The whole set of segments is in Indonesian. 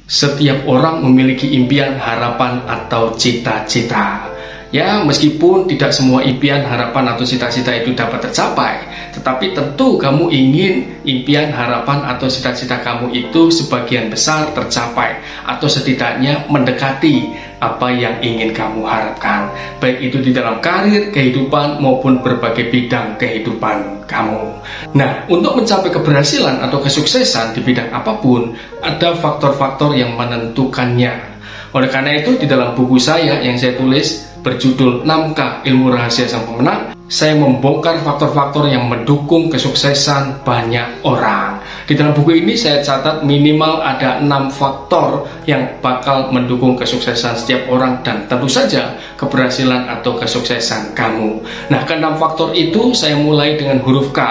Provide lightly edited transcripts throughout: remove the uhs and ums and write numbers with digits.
Setiap orang memiliki impian, harapan, atau cita-cita. Ya, meskipun tidak semua impian, harapan, atau cita-cita itu dapat tercapai, tetapi tentu kamu ingin impian, harapan, atau cita-cita kamu itu sebagian besar tercapai, atau setidaknya mendekati apa yang ingin kamu harapkan, baik itu di dalam karir, kehidupan, maupun berbagai bidang kehidupan kamu. Nah, untuk mencapai keberhasilan atau kesuksesan di bidang apapun, ada faktor-faktor yang menentukannya. Oleh karena itu, di dalam buku saya yang saya tulis berjudul 6K Ilmu Rahasia Sang Pemenang, saya membongkar faktor-faktor yang mendukung kesuksesan banyak orang. Di dalam buku ini saya catat minimal ada 6 faktor yang bakal mendukung kesuksesan setiap orang dan tentu saja keberhasilan atau kesuksesan kamu. Nah, ke-6 faktor itu saya mulai dengan huruf K,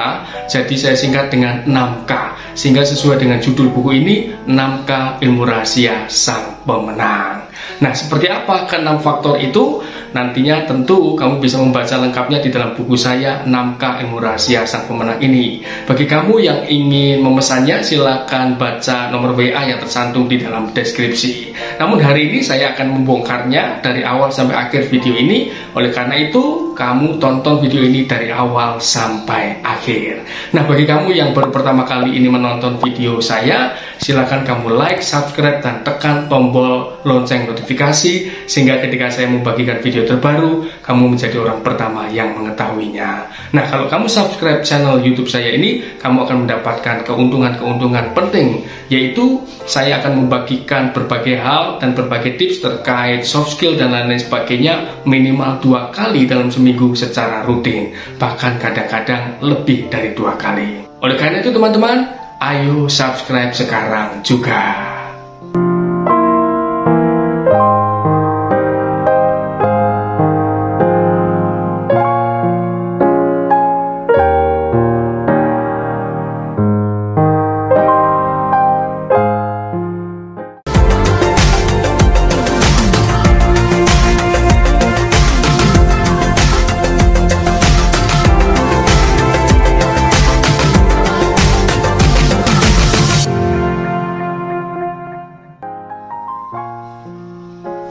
jadi saya singkat dengan 6K, sehingga sesuai dengan judul buku ini, 6K Ilmu Rahasia Sang Pemenang. Nah, seperti apa ke-6 faktor itu? Nantinya tentu kamu bisa membaca lengkapnya di dalam buku saya 6K Ilmu Rahasia Sang Pemenang ini. Bagi kamu yang ingin memesannya, silakan baca nomor WA yang tercantum di dalam deskripsi. Namun hari ini saya akan membongkarnya dari awal sampai akhir video ini. Oleh karena itu, kamu tonton video ini dari awal sampai akhir. Nah, bagi kamu yang baru pertama kali ini menonton video saya, silakan kamu like, subscribe, dan tekan tombol lonceng notifikasi, sehingga ketika saya membagikan video terbaru, kamu menjadi orang pertama yang mengetahuinya. Nah, kalau kamu subscribe channel YouTube saya ini, kamu akan mendapatkan keuntungan-keuntungan penting, yaitu saya akan membagikan berbagai hal dan berbagai tips terkait soft skill dan lain-lain sebagainya minimal 2 kali dalam seminggu secara rutin, bahkan kadang-kadang lebih dari 2 kali. Oleh karena itu teman-teman, ayo subscribe sekarang juga.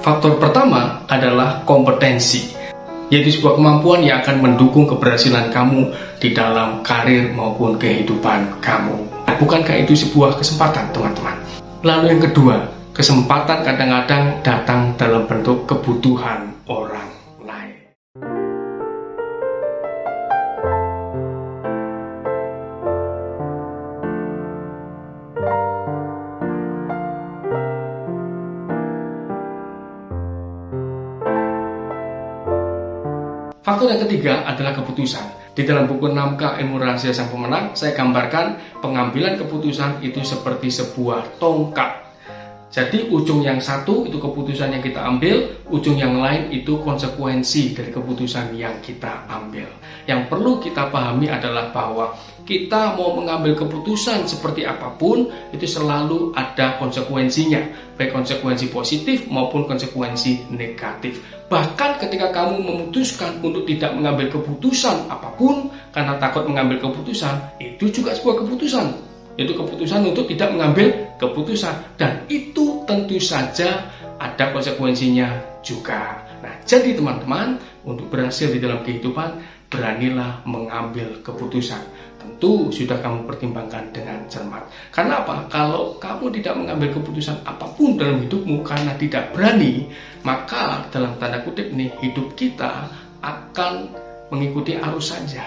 Faktor pertama adalah kompetensi, yaitu sebuah kemampuan yang akan mendukung keberhasilan kamu di dalam karir maupun kehidupan kamu. Bukankah itu sebuah kesempatan, teman-teman? Lalu yang kedua, kesempatan kadang-kadang datang dalam bentuk kebutuhan orang lain. Faktor yang ketiga adalah keputusan. Di dalam buku 6K Ilmu Rahasia Sang Pemenang, saya gambarkan pengambilan keputusan itu seperti sebuah tongkat. Jadi ujung yang satu itu keputusan yang kita ambil, ujung yang lain itu konsekuensi dari keputusan yang kita ambil. Yang perlu kita pahami adalah bahwa kita mau mengambil keputusan seperti apapun, itu selalu ada konsekuensinya, baik konsekuensi positif maupun konsekuensi negatif. Bahkan ketika kamu memutuskan untuk tidak mengambil keputusan apapun karena takut mengambil keputusan, itu juga sebuah keputusan. Itu keputusan untuk tidak mengambil keputusan, dan itu tentu saja ada konsekuensinya juga. Nah, jadi teman-teman, untuk berhasil di dalam kehidupan, beranilah mengambil keputusan. Tentu sudah kamu pertimbangkan dengan cermat. Karena apa? Kalau kamu tidak mengambil keputusan apapun dalam hidupmu karena tidak berani, maka dalam tanda kutip nih, hidup kita akan mengikuti arus saja.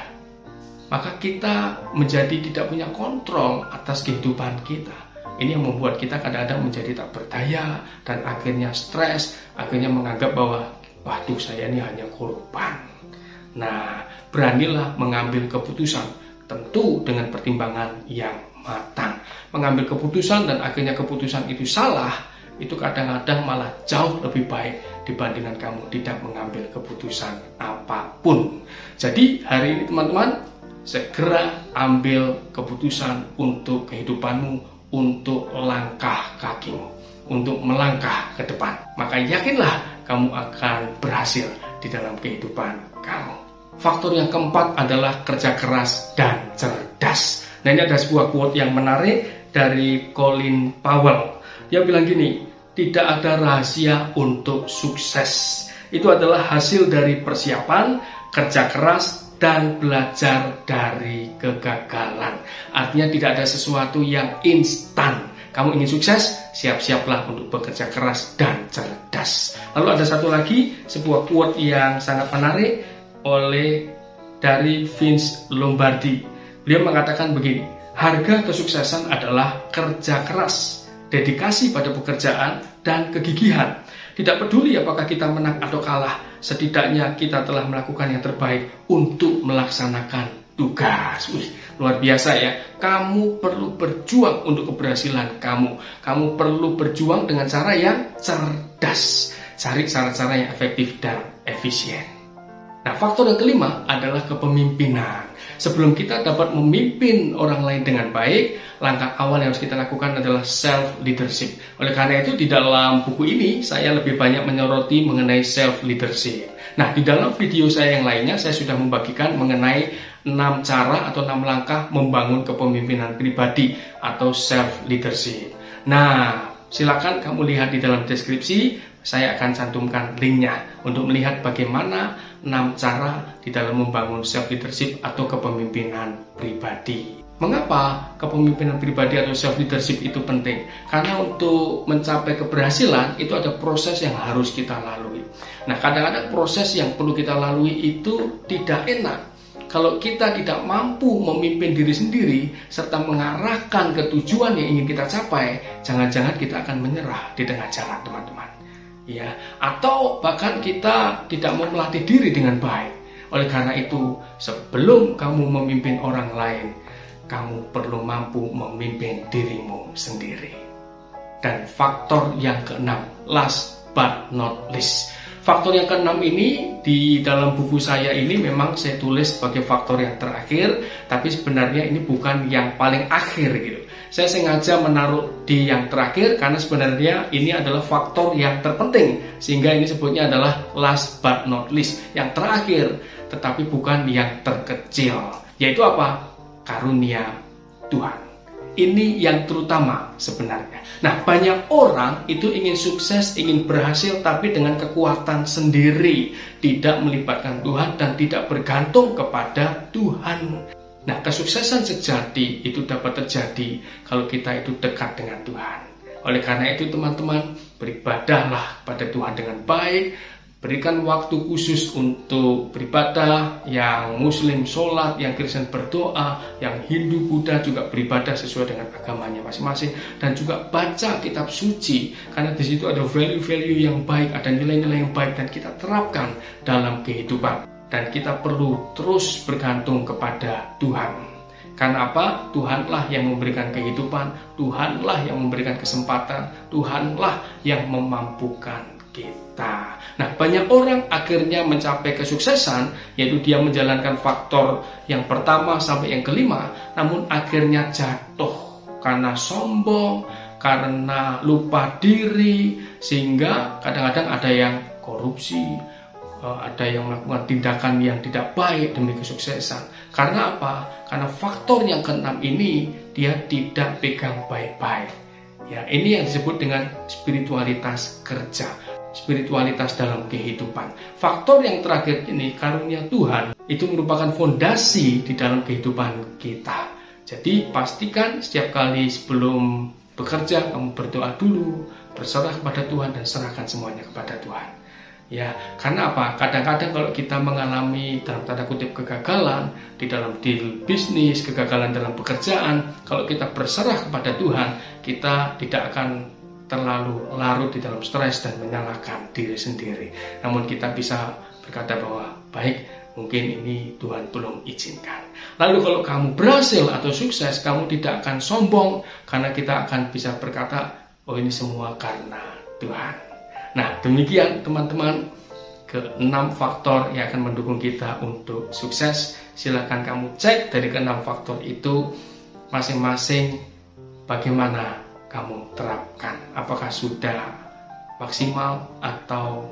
Maka kita menjadi tidak punya kontrol atas kehidupan kita. Ini yang membuat kita kadang-kadang menjadi tak berdaya dan akhirnya stres, akhirnya menganggap bahwa waduh, saya ini hanya korban. Nah, beranilah mengambil keputusan, tentu dengan pertimbangan yang matang. Mengambil keputusan dan akhirnya keputusan itu salah, itu kadang-kadang malah jauh lebih baik dibandingkan kamu tidak mengambil keputusan apapun. Jadi hari ini teman-teman, segera ambil keputusan untuk kehidupanmu, untuk langkah kakimu, untuk melangkah ke depan. Maka yakinlah kamu akan berhasil di dalam kehidupan kamu. Faktor yang keempat adalah kerja keras dan cerdas. Nah, ini ada sebuah quote yang menarik dari Colin Powell. Dia bilang gini, tidak ada rahasia untuk sukses. Itu adalah hasil dari persiapan, kerja keras, dan belajar dari kegagalan. Artinya tidak ada sesuatu yang instan. Kamu ingin sukses, siap-siaplah untuk bekerja keras dan cerdas. Lalu ada satu lagi, sebuah quote yang sangat menarik dari Vince Lombardi. Beliau mengatakan begini, harga kesuksesan adalah kerja keras, dedikasi pada pekerjaan, dan kegigihan. Tidak peduli apakah kita menang atau kalah, setidaknya kita telah melakukan yang terbaik untuk melaksanakan tugas. Wih, luar biasa ya. Kamu perlu berjuang untuk keberhasilan kamu. Kamu perlu berjuang dengan cara yang cerdas. Cari cara-cara yang efektif dan efisien. Nah, faktor yang kelima adalah kepemimpinan. Sebelum kita dapat memimpin orang lain dengan baik, langkah awal yang harus kita lakukan adalah self-leadership. Oleh karena itu, di dalam buku ini, saya lebih banyak menyoroti mengenai self-leadership. Nah, di dalam video saya yang lainnya, saya sudah membagikan mengenai 6 cara atau 6 langkah membangun kepemimpinan pribadi atau self-leadership. Nah, silakan kamu lihat di dalam deskripsi, saya akan cantumkan linknya untuk melihat bagaimana 6 cara di dalam membangun self-leadership atau kepemimpinan pribadi. Mengapa kepemimpinan pribadi atau self-leadership itu penting? Karena untuk mencapai keberhasilan itu ada proses yang harus kita lalui. Nah, kadang-kadang proses yang perlu kita lalui itu tidak enak. Kalau kita tidak mampu memimpin diri sendiri serta mengarahkan ke tujuan yang ingin kita capai, jangan-jangan kita akan menyerah di tengah jalan, teman-teman. Ya, atau bahkan kita tidak mau melatih diri dengan baik. Oleh karena itu, sebelum kamu memimpin orang lain, kamu perlu mampu memimpin dirimu sendiri. Dan faktor yang keenam, last but not least. Faktor yang keenam ini di dalam buku saya ini memang saya tulis sebagai faktor yang terakhir, tapi sebenarnya ini bukan yang paling akhir gitu. Saya sengaja menaruh di yang terakhir karena sebenarnya ini adalah faktor yang terpenting, sehingga ini sebutnya adalah last but not least, yang terakhir tetapi bukan yang terkecil. Yaitu apa? Karunia Tuhan. Ini yang terutama sebenarnya. Nah, banyak orang itu ingin sukses, ingin berhasil, tapi dengan kekuatan sendiri, tidak melibatkan Tuhan dan tidak bergantung kepada Tuhan. Nah, kesuksesan sejati itu dapat terjadi kalau kita itu dekat dengan Tuhan. Oleh karena itu, teman-teman, beribadahlah pada Tuhan dengan baik. Berikan waktu khusus untuk beribadah, yang Muslim sholat, yang Kristen berdoa, yang Hindu Buddha juga beribadah sesuai dengan agamanya masing-masing, dan juga baca kitab suci karena di situ ada value-value yang baik, ada nilai-nilai yang baik dan kita terapkan dalam kehidupan. Dan kita perlu terus bergantung kepada Tuhan. Karena apa? Tuhanlah yang memberikan kehidupan, Tuhanlah yang memberikan kesempatan, Tuhanlah yang memampukan kita. Nah, banyak orang akhirnya mencapai kesuksesan, yaitu dia menjalankan faktor yang pertama sampai yang kelima, namun akhirnya jatuh karena sombong, karena lupa diri, sehingga kadang-kadang ada yang korupsi, ada yang melakukan tindakan yang tidak baik demi kesuksesan. Karena apa? Karena faktor yang keenam ini dia tidak pegang baik-baik. Ya, ini yang disebut dengan spiritualitas kerja, spiritualitas dalam kehidupan. Faktor yang terakhir ini, karunia Tuhan, itu merupakan fondasi di dalam kehidupan kita. Jadi pastikan setiap kali sebelum bekerja kamu berdoa dulu, berserah kepada Tuhan dan serahkan semuanya kepada Tuhan. Ya, karena apa? Kadang-kadang kalau kita mengalami dalam tanda kutip kegagalan di dalam deal bisnis, kegagalan dalam pekerjaan, kalau kita berserah kepada Tuhan, kita tidak akan terlalu larut di dalam stres dan menyalahkan diri sendiri. Namun kita bisa berkata bahwa baik, mungkin ini Tuhan belum izinkan. Lalu kalau kamu berhasil atau sukses, kamu tidak akan sombong karena kita akan bisa berkata, oh ini semua karena Tuhan. Nah, demikian teman-teman, ke-6 faktor yang akan mendukung kita untuk sukses. Silakan kamu cek dari ke-6 faktor itu masing-masing bagaimana kamu terapkan. Apakah sudah maksimal atau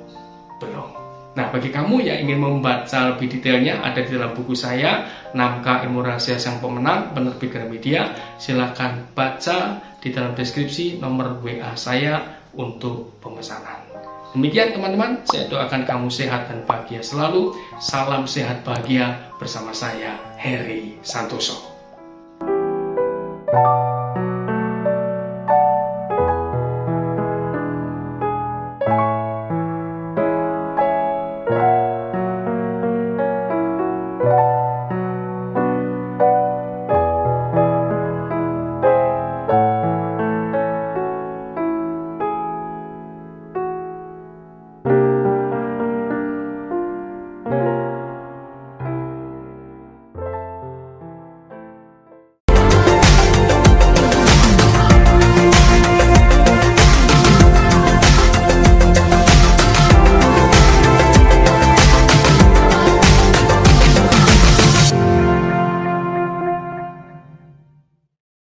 belum? Nah, bagi kamu yang ingin membaca lebih detailnya, ada di dalam buku saya, 6K Ilmu Rahasia Sang Pemenang, penerbit Gramedia. Silakan baca di dalam deskripsi nomor WA saya untuk pemesanan. Demikian teman-teman, saya doakan kamu sehat dan bahagia selalu. Salam sehat bahagia bersama saya, Heri Santoso.